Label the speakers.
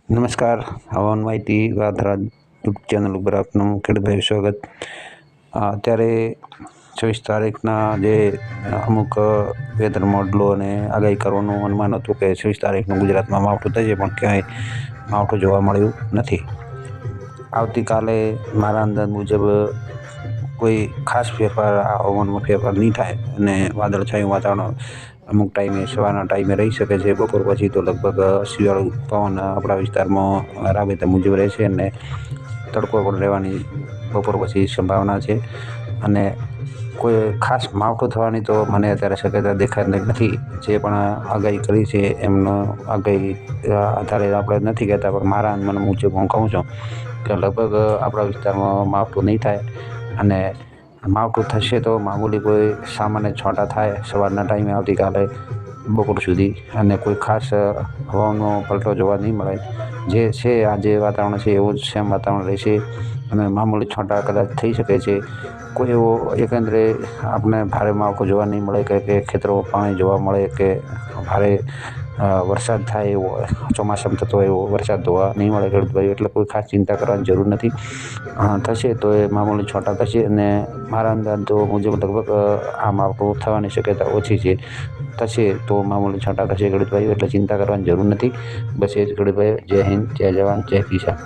Speaker 1: નમસ્કાર. હવામાન માહિતી વાદરા યુટ્યુબ ચેનલ ઉપર આપનું ખેડૂતભાઈ સ્વાગત. અત્યારે 24 તારીખના જે અમુક વેધર મોડલો અને આગાહી કરવાનું અનુમાન હતું કે 24 તારીખનું ગુજરાતમાં માવઠું થશે, પણ ક્યાંય માવઠું જોવા મળ્યું નથી. આવતીકાલે મારા અંદાજ મુજબ કોઈ ખાસ ફેરફાર હવામાનમાં ફેરફાર નહીં થાય અને વાદળછાયું વાતાવરણ અમુક ટાઈમે સવારના ટાઈમે રહી શકે છે. બપોર પછી તો લગભગ શિયાળુ પવન આપણા વિસ્તારમાં રાબેતા મુજબ રહેશે અને તડકો પણ રહેવાની બપોર પછી સંભાવના છે. અને કોઈ ખાસ માવઠું થવાની તો મને અત્યારે શક્યતા દેખાતી નથી. જે પણ આગાહી કરી છે એમનો આગાહી આધારે આપણે નથી કહેતા, પણ મારા અનુમાન મુજબ હું કહું છું કે લગભગ આપણા વિસ્તારમાં માવઠું નહીં થાય. અને માવઠું થશે તો મામૂલી કોઈ સામાન્ય છાંટા થાય સવારના ટાઈમે આવતીકાલે બપોર સુધી, અને કોઈ ખાસ હવાનો પલટો જોવા નહીં મળે. જે છે આજે વાતાવરણ છે એવું જ સેમ વાતાવરણ રહેશે અને મામૂલી છાંટા કદાચ થઈ શકે છે. કોઈ એવો એકંદરે આપણે ભારે માવઠું જોવા નહીં મળે કે ખેતરોમાં પાણી જોવા મળે કે ભારે વરસાદ થાય એવો ચોમાસામાં થતો એવો વરસાદ જોવા નહીં મળે ખેડૂતભાઈ. એટલે કોઈ ખાસ ચિંતા કરવાની જરૂર નથી. થશે તો એ મામૂલી છાંટા થશે અને મારા અંદાજ તો મુજબ લગભગ આ માવઠું થવાની શક્યતા ઓછી છે. થશે તો મામૂલી છાંટા થશે ખેડૂતભાઈ, એટલે ચિંતા કરવાની જરૂર નથી. બસ એ જ ખેડૂતભાઈ. જય હિન્દ, જય જવાન, જય કિસાન.